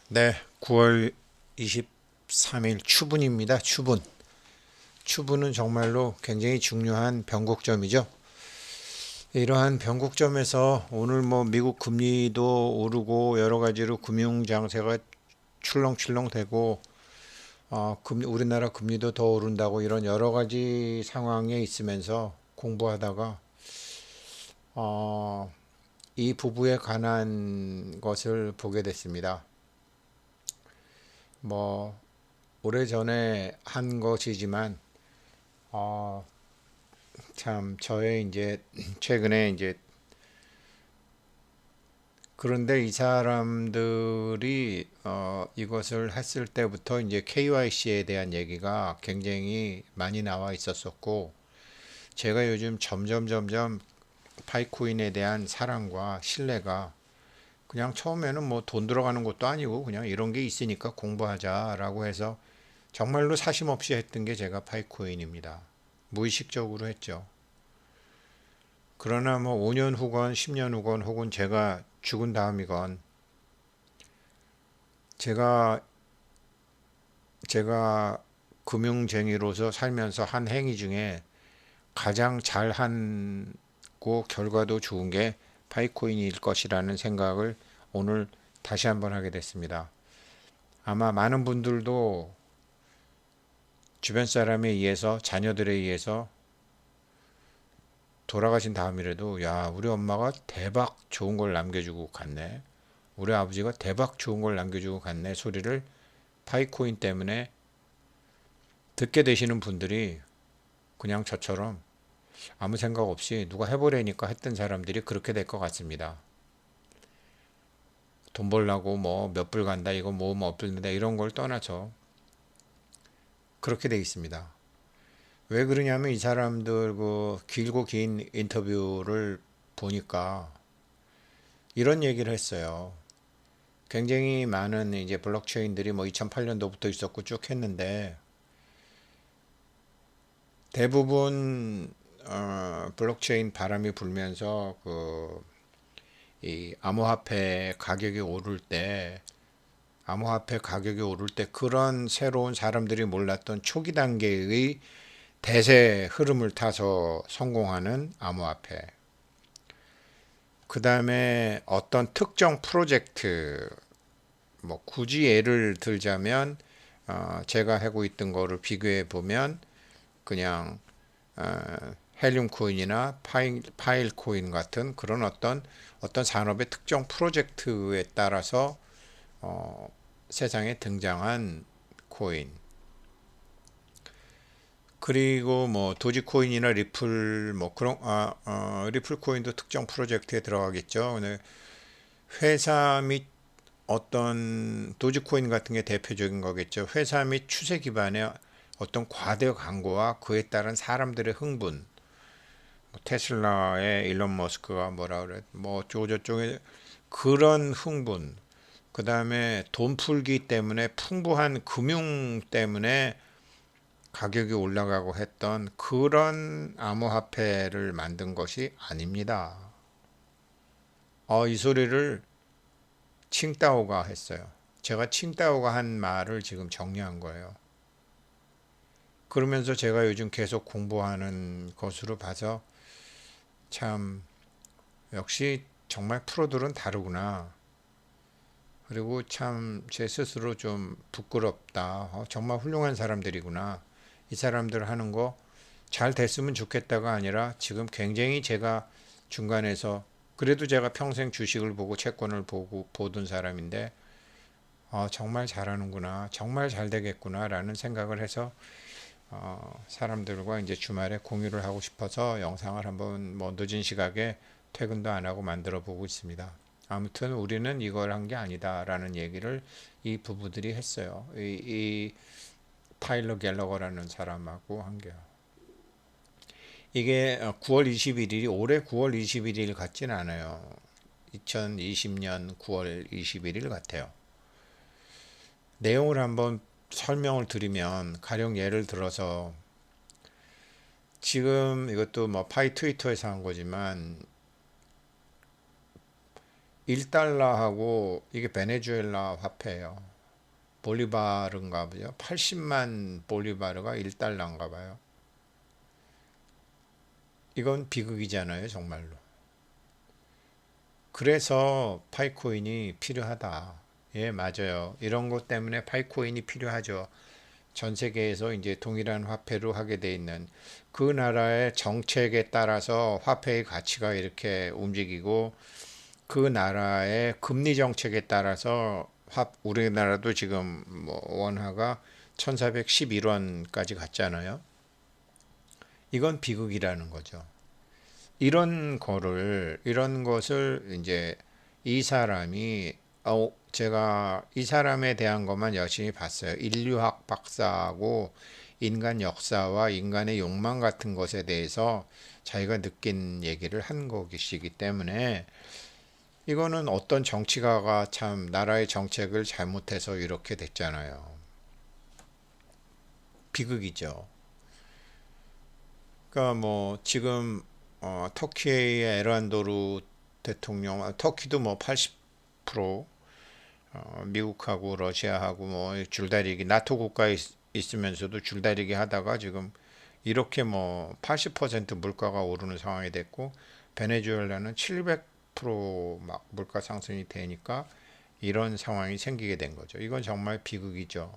네, 9월 23일 추분입니다. 추분. 추분은 정말로 굉장히 중요한 변곡점이죠. 이러한 변곡점에서 오늘 뭐 미국 금리도 오르고 여러 가지로 금융 장세가 출렁출렁 되고 우리나라 금리도 더 오른다고 이런 여러 가지 상황에 있으면서 공부하다가 어, 이 부부에 관한 것을 보게 됐습니다. 뭐 오래전에 한 것이지만 어, 참 저의 이제 최근에 이제 그런데 이 사람들이 이것을 했을 때부터 이제 KYC에 대한 얘기가 굉장히 많이 나와 있었었고 제가 요즘 점점 파이코인에 대한 사랑과 신뢰가 그냥 처음에는 뭐 돈 들어가는 것도 아니고 그냥 이런 게 있으니까 공부하자라고 해서 정말로 사심 없이 했던 게 제가 파이코인입니다. 무의식적으로 했죠. 그러나 뭐 5년 후건 10년 후건 혹은 제가 죽은 다음이건 제가 제가 금융쟁이로서 살면서 한 행위 중에 가장 잘한고 결과도 좋은 게 파이코인일 것이라는 생각을 오늘 다시 한번 하게 됐습니다. 아마 많은 분들도 주변 사람에 의해서 자녀들에 의해서 돌아가신 다음이라도 야 우리 엄마가 대박 좋은 걸 남겨주고 갔네. 우리 아버지가 대박 좋은 걸 남겨주고 갔네 소리를 파이코인 때문에 듣게 되시는 분들이 그냥 저처럼 아무 생각 없이 누가 해보려니까 했던 사람들이 그렇게 될 것 같습니다. 돈 벌라고 뭐 몇 불 간다 이거 모으면 없을는다 이런 걸 떠나서 그렇게 돼 있습니다. 왜 그러냐면 이 사람들 그 길고 긴 인터뷰를 보니까 이런 얘기를 했어요. 굉장히 많은 이제 블록체인들이 뭐 2008년도부터 있었고 쭉 했는데 대부분 블록체인 바람이 불면서 이 암호화폐 가격이 오를 때 그런 새로운 사람들이 몰랐던 초기 단계의 대세 흐름을 타서 성공하는 암호화폐. 그 다음에 어떤 특정 프로젝트, 뭐 굳이 예를 들자면 제가 하고 있던 거를 비교해 보면 그냥 헬륨 코인이나 파일 코인 같은 그런 어떤 산업의 특정 프로젝트에 따라서 세상에 등장한 코인. 그리고 뭐 도지코인이나 리플 뭐 그런 리플 코인도 특정 프로젝트에 들어가겠죠. 근데 회사 및 어떤 도지코인 같은 게 대표적인 거겠죠. 회사 및 추세 기반의 어떤 과대 광고와 그에 따른 사람들의 흥분. 뭐 테슬라의 일론 머스크가 뭐라 그래? 뭐 어쩌고 저쩌고 그런 흥분. 그 다음에 돈 풀기 때문에 풍부한 금융 때문에 가격이 올라가고 했던 그런 암호화폐를 만든 것이 아닙니다. 이 소리를 칭따오가 했어요. 제가 칭따오가 한 말을 지금 정리한 거예요. 그러면서 제가 요즘 계속 공부하는 것으로 봐서 참 역시 정말 프로들은 다르구나. 그리고 참 제 스스로 좀 부끄럽다. 정말 훌륭한 사람들이구나. 이 사람들 하는 거 잘 됐으면 좋겠다가 아니라 지금 굉장히 제가 중간에서 그래도 제가 평생 주식을 보고 채권을 보고 보던 사람인데 정말 잘하는구나. 정말 잘 되겠구나라는 생각을 해서 사람들과 이제 주말에 공유를 하고 싶어서 영상을 한번 뭐 늦은 시각에 퇴근도 안 하고 만들어 보고 있습니다. 아무튼 우리는 이걸 한 게 아니다라는 얘기를 이 부부들이 했어요. 이 타일러 갤러거라는 사람하고 한 게요. 이게 9월 21일이 올해 9월 21일 같진 않아요. 2020년 9월 21일 같아요. 내용을 한번 설명을 드리면 가령 예를 들어서 지금 이것도 뭐 파이 트위터에서 한 거지만 1달러하고 이게 베네수엘라 화폐예요. 볼리바르인가 보죠. 80만 볼리바르가 1달러인가 봐요. 이건 비극이잖아요, 정말로. 그래서 파이코인이 필요하다. 예, 맞아요. 이런 것 때문에 파이코인이 필요하죠. 전 세계에서 이제 동일한 화폐로 하게 돼 있는 그 나라의 정책에 따라서 화폐의 가치가 이렇게 움직이고 그 나라의 금리 정책에 따라서 우리나라도 지금 뭐 원화가 1411원까지 갔잖아요. 이건 비극이라는 거죠. 이런 것을 이제 이 사람이 제가 이 사람에 대한 것만 열심히 봤어요. 인류학 박사하고 인간 역사와 인간의 욕망 같은 것에 대해서 자기가 느낀 얘기를 한 것이기 때문에 이거는 어떤 정치가가 참 나라의 정책을 잘못해서 이렇게 됐잖아요. 비극이죠. 그러니까 뭐 지금 터키의 에르도르 대통령, 터키도 뭐 80% 미국하고 러시아하고 뭐 줄다리기 나토 국가에 있으면서도 줄다리기 하다가 지금 이렇게 뭐 80% 물가가 오르는 상황이 됐고 베네수엘라는 700%막 물가 상승이 되니까 이런 상황이 생기게 된 거죠. 이건 정말 비극이죠.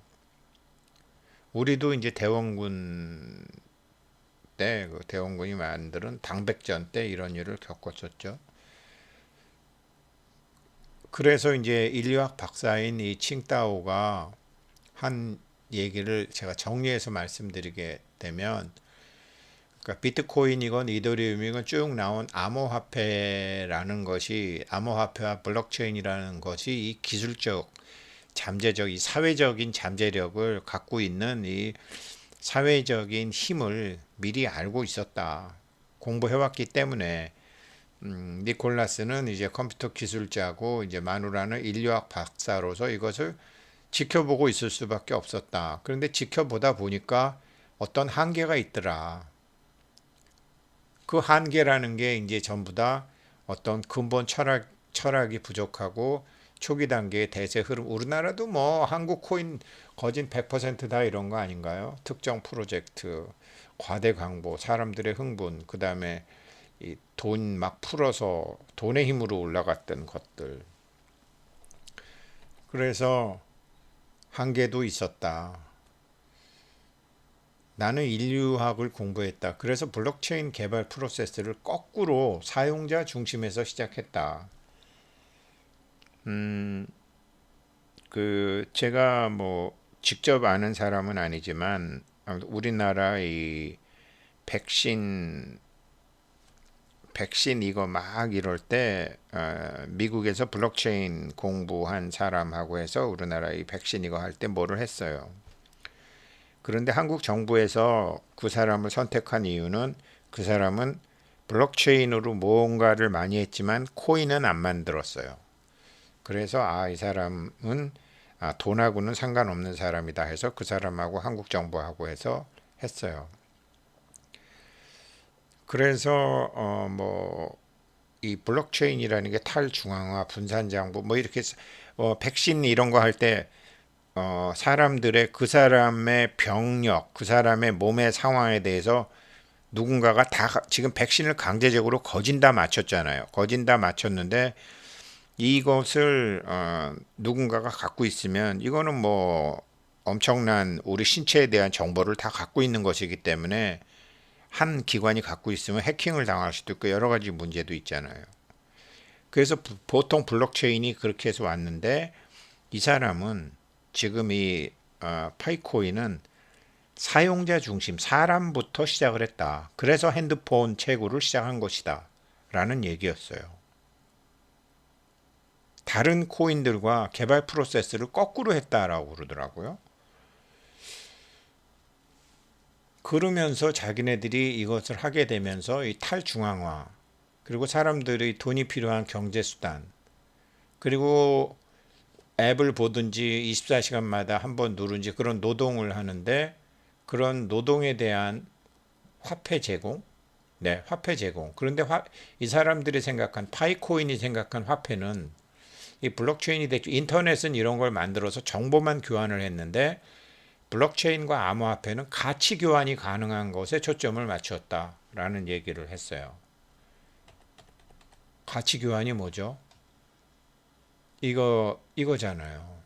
우리도 이제 대원군 때 그 대원군이 만드는 당백전 때 이런 일을 겪었었죠. 그래서 이제 인류학 박사인 이 칭따오가 한 얘기를 제가 정리해서 말씀드리게 되면, 그러니까 비트코인이건 이더리움이건 쭉 나온 암호화폐라는 것이, 암호화폐와 블록체인이라는 것이 이 기술적 잠재적 이 사회적인 잠재력을 갖고 있는 이 사회적인 힘을 미리 알고 있었다. 공부해왔기 때문에 니콜라스는 이제 컴퓨터 기술자고 이제 마누라는 인류학 박사로서 이것을 지켜보고 있을 수밖에 없었다. 그런데 지켜보다 보니까 어떤 한계가 있더라. 그 한계라는 게 이제 전부 다 어떤 근본 철학이 부족하고 초기 단계의 대세 흐름. 우리나라도 뭐 한국 코인 거진 100%다 이런 거 아닌가요? 특정 프로젝트, 과대 광고, 사람들의 흥분, 그 다음에 돈 막 풀어서 돈의 힘으로 올라갔던 것들. 그래서 한계도 있었다. 나는 인류학을 공부했다. 그래서 블록체인 개발 프로세스를 거꾸로 사용자 중심에서 시작했다. 그 제가 뭐 직접 아는 사람은 아니지만 우리나라 이 백신 이거 막 이럴 때 미국에서 블록체인 공부한 사람하고 해서 우리나라 이 백신 이거 할 때 뭐를 했어요. 그런데 한국 정부에서 그 사람을 선택한 이유는 그 사람은 블록체인으로 뭔가를 많이 했지만 코인은 안 만들었어요. 그래서 이 사람은 돈하고는 상관없는 사람이다 해서 그 사람하고 한국 정부하고 해서 했어요. 그래서 뭐 이 블록체인이라는 게 탈중앙화, 분산장부 뭐 이렇게 백신 이런 거 할 때 사람들의 그 사람의 병력, 그 사람의 몸의 상황에 대해서 누군가가 다 지금 백신을 강제적으로 거진다 맞췄잖아요. 거진다 맞췄는데 이것을 누군가가 갖고 있으면 이거는 뭐 엄청난 우리 신체에 대한 정보를 다 갖고 있는 것이기 때문에 한 기관이 갖고 있으면 해킹을 당할 수도 있고 여러 가지 문제도 있잖아요. 그래서 보통 블록체인이 그렇게 해서 왔는데 이 사람은 지금 이 파이코인은 사용자 중심 사람부터 시작을 했다. 그래서 핸드폰 채굴을 시작한 것이다. 라는 얘기였어요. 다른 코인들과 개발 프로세스를 거꾸로 했다라고 그러더라고요. 그러면서 자기네들이 이것을 하게 되면서 이 탈중앙화, 그리고 사람들의 돈이 필요한 경제수단, 그리고 앱을 보든지 24시간마다 한 번 누른지 그런 노동을 하는데 그런 노동에 대한 화폐 제공, 네, 화폐 제공. 그런데 이 사람들이 생각한 파이코인이 생각한 화폐는 이 블록체인이 됐죠. 인터넷은 이런 걸 만들어서 정보만 교환을 했는데 블록체인과 암호화폐는 가치 교환이 가능한 것에 초점을 맞췄다라는 얘기를 했어요. 가치 교환이 뭐죠? 이거잖아요.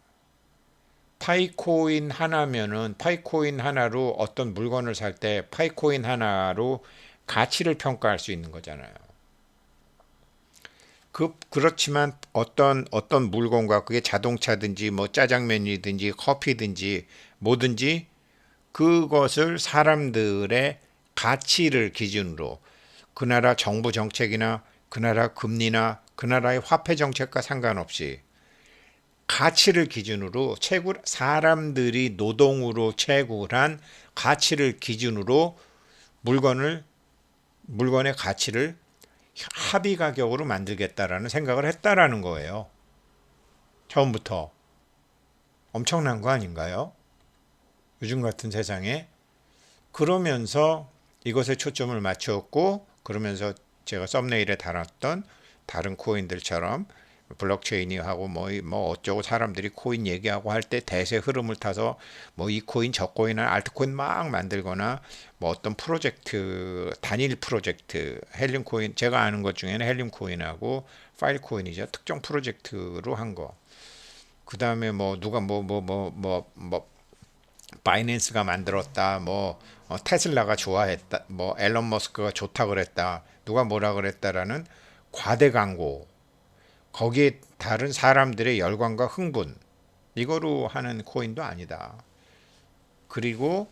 파이코인 하나면은 파이코인 하나로 어떤 물건을 살 때 파이코인 하나로 가치를 평가할 수 있는 거잖아요. 그렇지만 어떤 물건과 그게 자동차든지 뭐 짜장면이든지 커피든지 뭐든지 그것을 사람들의 가치를 기준으로 그 나라 정부 정책이나 그 나라 금리나 그 나라의 화폐 정책과 상관없이 가치를 기준으로 사람들이 노동으로 채굴한 가치를 기준으로 물건을 물건의 가치를 합의 가격으로 만들겠다라는 생각을 했다라는 거예요. 처음부터 엄청난 거 아닌가요? 요즘 같은 세상에. 그러면서 이것에 초점을 맞췄고, 그러면서 제가 썸네일에 달았던 다른 코인들처럼 블록체인이 하고 뭐 어쩌고 사람들이 코인 얘기하고 할 때 대세 흐름을 타서 뭐 이 코인 저 코인 알트코인 막 만들거나 뭐 어떤 프로젝트 단일 프로젝트 헬륨 코인 제가 아는 것 중에는 헬륨 코인하고 파일 코인이죠. 특정 프로젝트로 한 거. 그다음에 뭐 누가 바이낸스가 만들었다. 테슬라가 좋아했다. 뭐 앨런 머스크가 좋다 그랬다. 누가 뭐라 그랬다라는 과대 광고. 거기에 다른 사람들의 열광과 흥분 이거로 하는 코인도 아니다. 그리고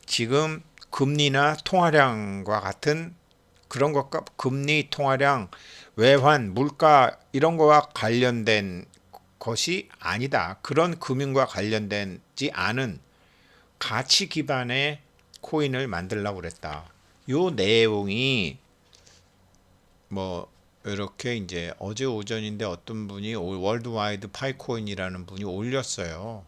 지금 금리나 통화량과 같은 그런 것과 금리, 통화량, 외환, 물가 이런 거와 관련된 것이 아니다. 그런 금융과 관련되지 않은 가치 기반의 코인을 만들려고 그랬다. 요 내용이 뭐 이렇게 이제 어제 오전인데 어떤 분이 월드와이드 파이코인이라는 분이 올렸어요.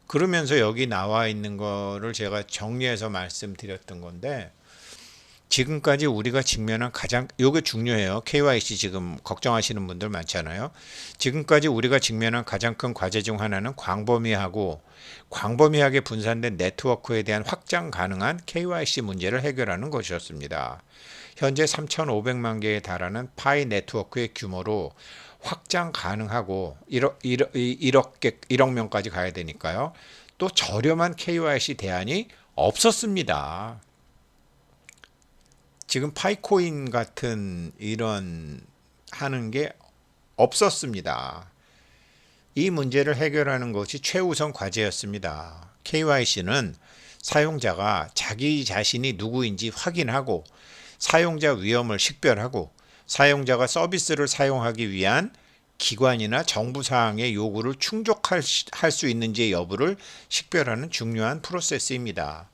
그러면서 여기 나와 있는 거를 제가 정리해서 말씀드렸던 건데 지금까지 우리가 직면한 가장 요게 중요해요. KYC 지금 걱정하시는 분들 많잖아요. 지금까지 우리가 직면한 가장 큰 과제 중 하나는 광범위하게 분산된 네트워크에 대한 확장 가능한 KYC 문제를 해결하는 것이었습니다. 현재 3,500만 개에 달하는 파이 네트워크의 규모로 확장 가능하고 1억 명까지 가야 되니까요. 또 저렴한 KYC 대안이 없었습니다. 지금 파이코인 같은 이런 하는 게 없었습니다. 이 문제를 해결하는 것이 최우선 과제였습니다. KYC는 사용자가 자기 자신이 누구인지 확인하고 사용자 위험을 식별하고 사용자가 서비스를 사용하기 위한 기관이나 정부 사항의 요구를 충족할 수 있는지 여부를 식별하는 중요한 프로세스입니다.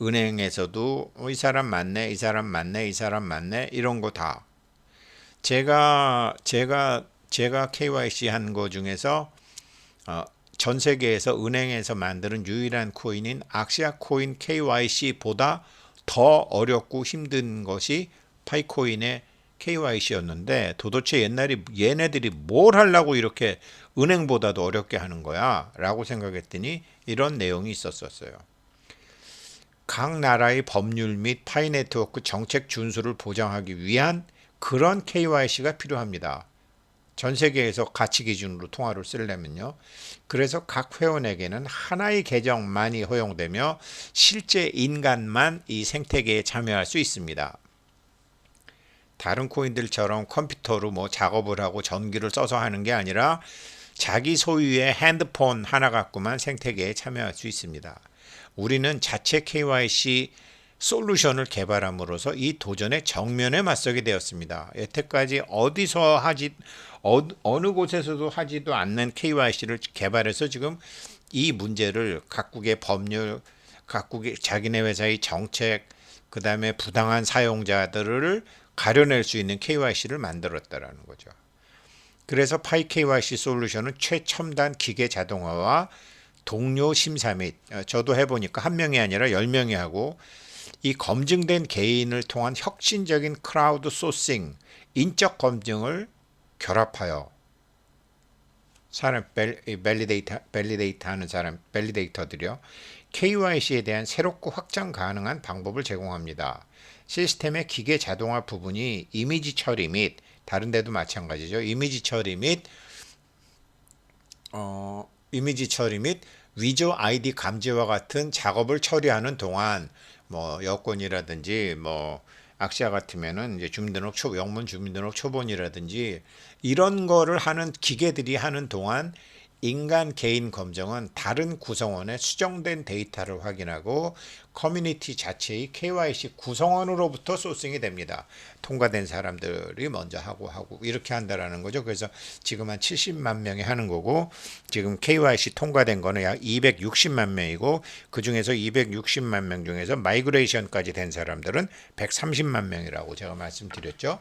은행에서도 이 사람 맞네, 이 사람 맞네, 이 사람 맞네 이런 거 다. 제가 KYC 한 거 중에서 전 세계에서 은행에서 만드는 유일한 코인인 악시아 코인 KYC보다 더 어렵고 힘든 것이 파이코인의 KYC였는데 도대체 옛날에 얘네들이 뭘 하려고 이렇게 은행보다도 어렵게 하는 거야 라고 생각했더니 이런 내용이 있었어요. 각 나라의 법률 및 파이 네트워크 정책 준수를 보장하기 위한 그런 KYC가 필요합니다. 전 세계에서 가치 기준으로 통화를 쓰려면요. 그래서 각 회원에게는 하나의 계정만이 허용되며 실제 인간만 이 생태계에 참여할 수 있습니다. 다른 코인들처럼 컴퓨터로 작업을 하고 전기를 써서 하는 게 아니라 자기 소유의 핸드폰 하나 갖고만 생태계에 참여할 수 있습니다. 우리는 자체 KYC 솔루션을 개발함으로써 이 도전에 정면에 맞서게 되었습니다. 여태까지 어느 곳에서도 하지도 않는 KYC를 개발해서 지금 이 문제를 각국의 법률, 각국의 자기네 회사의 정책, 그 다음에 부당한 사용자들을 가려낼 수 있는 KYC를 만들었다라는 거죠. 그래서 파이 KYC 솔루션은 최첨단 기계 자동화와 동료 심사 및 저도 해보니까 한 명이 아니라 10명이 하고 이 검증된 개인을 통한 혁신적인 크라우드 소싱, 인적 검증을 결합하여 사람 밸리데이터 하는 사람 밸리데이터들이요. KYC에 대한 새롭고 확장 가능한 방법을 제공합니다. 시스템의 기계 자동화 부분이 이미지 처리 및 다른 데도 마찬가지죠. 이미지 처리 및 위조 아이디 감지와 같은 작업을 처리하는 동안 뭐 여권이라든지 뭐 악시아 같으면은 이제 영문 주민등록 초본이라든지 이런 거를 하는 기계들이 하는 동안 인간 개인 검정은 다른 구성원의 수정된 데이터를 확인하고 커뮤니티 자체의 KYC 구성원으로부터 소싱이 됩니다. 통과된 사람들이 먼저 하고 이렇게 한다라는 거죠. 그래서 지금 한 70만 명이 하는 거고 지금 KYC 통과된 거는 약 260만 명이고 그중에서 260만 명 중에서 마이그레이션까지 된 사람들은 130만 명이라고 제가 말씀드렸죠.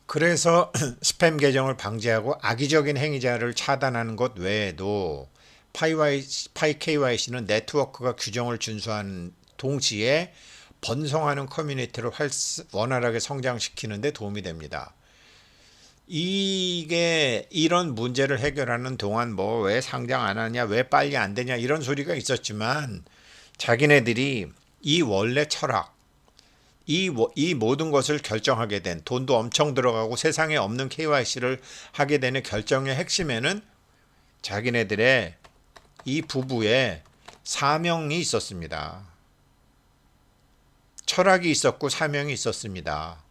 그래서 스팸 계정을 방지하고 악의적인 행위자를 차단하는 것 외에도 파이 KYC는 네트워크가 규정을 준수하는 동시에 번성하는 커뮤니티를 원활하게 성장시키는 데 도움이 됩니다. 이게 이런 문제를 해결하는 동안 뭐 왜 상장 안 하냐, 왜 빨리 안 되냐 이런 소리가 있었지만 자기네들이 이 원래 철학 이 모든 것을 결정하게 된 돈도 엄청 들어가고 세상에 없는 KYC를 하게 되는 결정의 핵심에는 자기네들의 이 부부의 사명이 있었습니다. 철학이 있었고 사명이 있었습니다.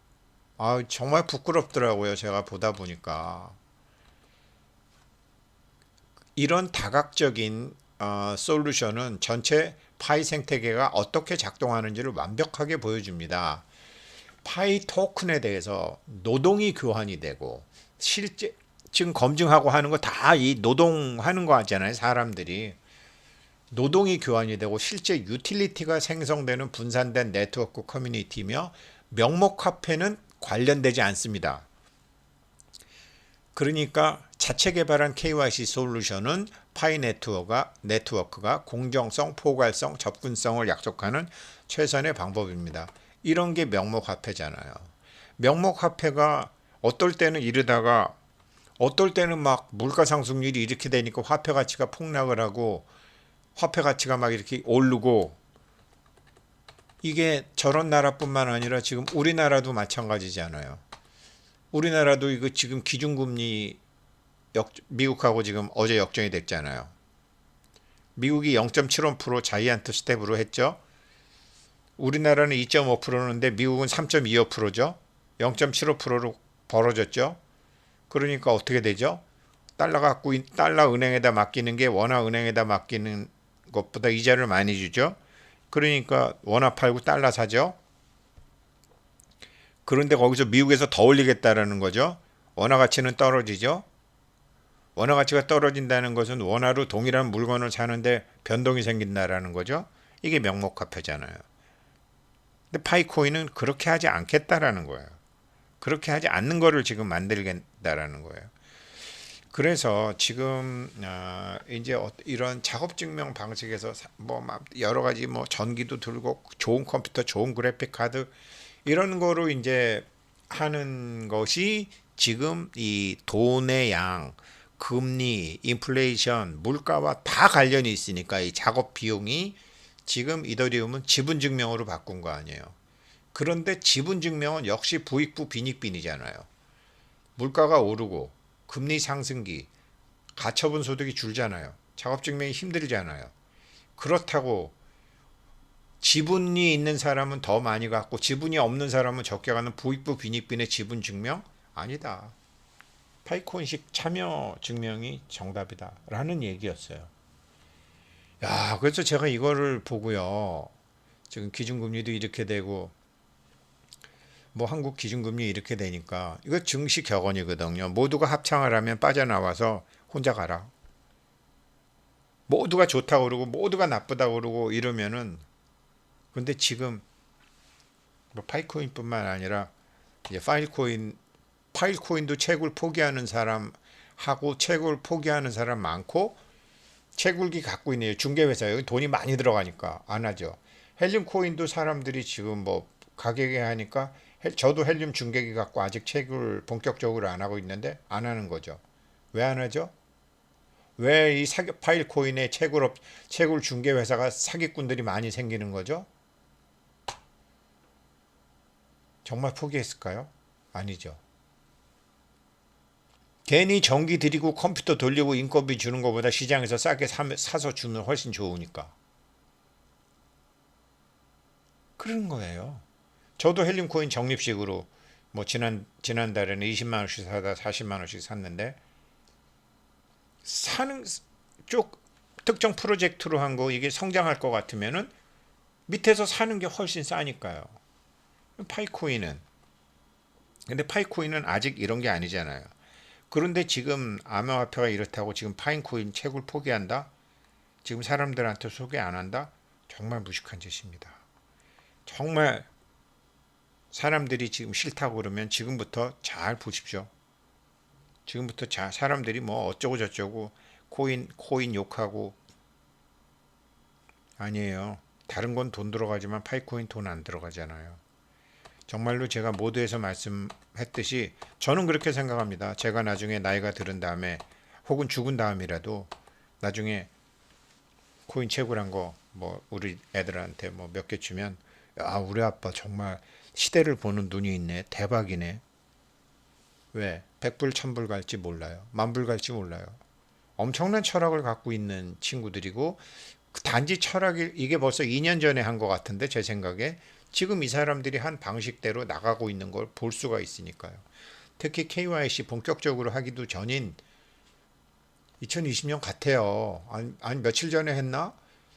아, 정말 부끄럽더라고요. 제가 보다 보니까. 이런 다각적인 솔루션은 전체 파이 생태계가 어떻게 작동하는지를 완벽하게 보여줍니다. 파이 토큰에 대해서 노동이 교환이 되고 실제 지금 검증하고 하는 거 다 이 노동하는 거 하잖아요. 사람들이 노동이 교환이 되고 실제 유틸리티가 생성되는 분산된 네트워크 커뮤니티며 명목 화폐는 관련되지 않습니다. 그러니까 자체 개발한 KYC 솔루션은 파이 네트워크가 공정성, 포괄성, 접근성을 약속하는 최선의 방법입니다. 이런 게 명목화폐잖아요. 명목화폐가 어떨 때는 이르다가 어떨 때는 막 물가 상승률이 이렇게 되니까 화폐 가치가 폭락을 하고 화폐 가치가 막 이렇게 오르고 이게 저런 나라뿐만 아니라 지금 우리나라도 마찬가지잖아요. 우리나라도 이거 지금 기준금리 미국하고 지금 어제 역전이 됐잖아요. 미국이 0.75% 자이언트 스텝으로 했죠. 우리나라는 2.5%인데 미국은 3.25%죠. 0.75%로 벌어졌죠. 그러니까 어떻게 되죠? 달러 은행에다 맡기는 게 원화 은행에다 맡기는 것보다 이자를 많이 주죠. 그러니까 원화 팔고 달러 사죠. 그런데 거기서 미국에서 더 올리겠다라는 거죠. 원화 가치는 떨어지죠. 원화 가치가 떨어진다는 것은 원화로 동일한 물건을 사는데 변동이 생긴다라는 거죠. 이게 명목화폐잖아요. 근데 파이코인은 그렇게 하지 않겠다라는 거예요. 그렇게 하지 않는 거를 지금 만들겠다라는 거예요. 그래서 지금 이제 이런 작업 증명 방식에서 뭐 여러 가지 뭐 전기도 들고 좋은 컴퓨터, 좋은 그래픽 카드 이런 거로 이제 하는 것이 지금 이 돈의 양, 금리, 인플레이션, 물가와 다 관련이 있으니까 이 작업 비용이 지금 이더리움은 지분 증명으로 바꾼 거 아니에요. 그런데 지분 증명은 역시 부익부 빈익빈이잖아요. 물가가 오르고 금리 상승기, 가처분 소득이 줄잖아요. 작업 증명이 힘들잖아요. 그렇다고 지분이 있는 사람은 더 많이 갖고 지분이 없는 사람은 적게 갖는 부익부 빈익빈의 지분 증명? 아니다. 파이콘식 참여 증명이 정답이다. 라는 얘기였어요. 야, 그래서 제가 이거를 보고요. 지금 기준금리도 이렇게 되고 뭐 한국 기준금리 이렇게 되니까 이거 증시 격언이거든요. 모두가 합창을 하면 빠져나와서 혼자 가라. 모두가 좋다고 그러고 모두가 나쁘다고 그러고 이러면은 근데 지금 뭐 파이코인뿐만 아니라 이제 파일코인도 채굴 포기하는 사람하고 채굴 포기하는 사람 많고 채굴기 갖고 있네요. 중개회사에 돈이 많이 들어가니까 안 하죠. 헬륨 코인도 사람들이 지금 뭐 가격에 하니까 저도 헬륨 중계기 갖고 아직 채굴 본격적으로 안 하고 있는데 안 하는 거죠. 왜 안 하죠? 왜 이 파일 코인의 채굴 중개 회사가 사기꾼들이 많이 생기는 거죠? 정말 포기했을까요? 아니죠. 괜히 전기 들이고 컴퓨터 돌리고 인건비 주는 것보다 시장에서 싸게 사서 주면 훨씬 좋으니까. 그런 거예요. 저도 헬륨 코인 적립식으로 뭐 지난달에는 20만 원씩 사다 40만 원씩 샀는데 사는 쪽 특정 프로젝트로 한 거 이게 성장할 것 같으면은 밑에서 사는 게 훨씬 싸니까요. 파이코인은 근데 파이코인은 아직 이런 게 아니잖아요. 그런데 지금 암호화폐가 이렇다고 지금 파이코인 채굴 포기한다? 지금 사람들한테 소개 안 한다? 정말 무식한 짓입니다. 정말 사람들이 지금 싫다고 그러면 지금부터 잘 보십시오. 지금부터 사람들이 뭐 어쩌고 저쩌고 코인 욕하고 아니에요. 다른 건 돈 들어가지만 파이코인 돈 안 들어가잖아요. 정말로 제가 모두에서 말씀했듯이 저는 그렇게 생각합니다. 제가 나중에 나이가 들은 다음에 혹은 죽은 다음이라도 나중에 코인 채굴한 거 뭐 우리 애들한테 뭐 몇 개 주면 야 우리 아빠 정말 시대를 보는 눈이 있네 대박이네. 왜? 100불 1000불 갈지 몰라요. 만불 갈지 몰라요. 엄청난 철학을 갖고 있는 친구들이고 단지 철학이 이게 벌써 2년 전에 한 것 같은데 제 생각에 지금 이 사람들이 한 방식대로 나가고 있는 걸 볼 수가 있으니까요. 특히 KYC 본격적으로 하기도 전인 2020년 같아요. 아니 며칠 전에 했나?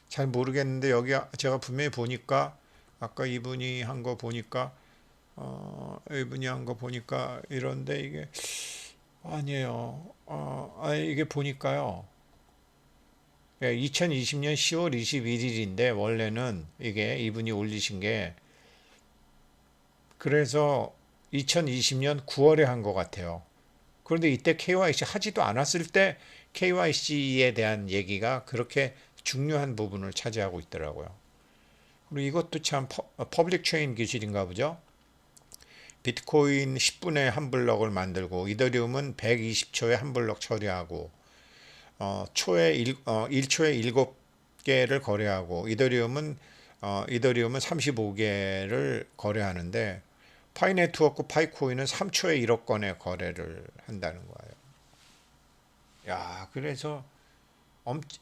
잘 모르겠는데 여기 제가 분명히 보니까 아까 이분이 한 거 보니까 이분이 한 거 보니까 이런데 이게 아니에요. 이게 보니까요. 2020년 10월 21일인데 원래는 이게 이분이 올리신 게 그래서 2020년 9월에 한 것 같아요. 그런데 이때 KYC 하지도 않았을 때 KYC에 대한 얘기가 그렇게 중요한 부분을 차지하고 있더라고요. 그리고 이것도 참 퍼블릭 체인 기술인가 보죠. 비트코인 10분에 한 블럭을 만들고 이더리움은 120초에 한 블럭 처리하고 초에 1초에 7개를 거래하고 이더리움은 35개를 거래하는데 파이네트워크 파이코인은 3초에 1억 건의 거래를 한다는 거예요. 야, 그래서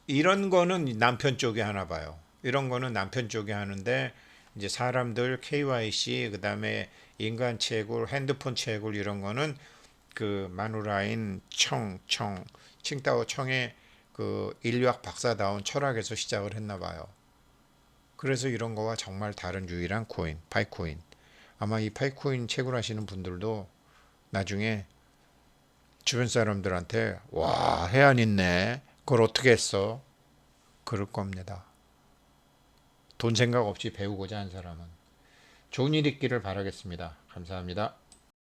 이런 거는 남편 쪽에 하나 봐요. 이런 거는 남편 쪽에 하는데 이제 사람들 KYC 그다음에 인간 채굴, 핸드폰 채굴 이런 거는 그 마누라인 칭따오 청의 그 인류학 박사다운 철학에서 시작을 했나 봐요. 그래서 이런 거와 정말 다른 유일한 코인, 파이코인. 아마 이 파이코인 채굴하시는 분들도 나중에 주변 사람들한테 와, 해안 있네. 그걸 어떻게 했어? 그럴 겁니다. 돈 생각 없이 배우고자 한 사람은 좋은 일 있기를 바라겠습니다. 감사합니다.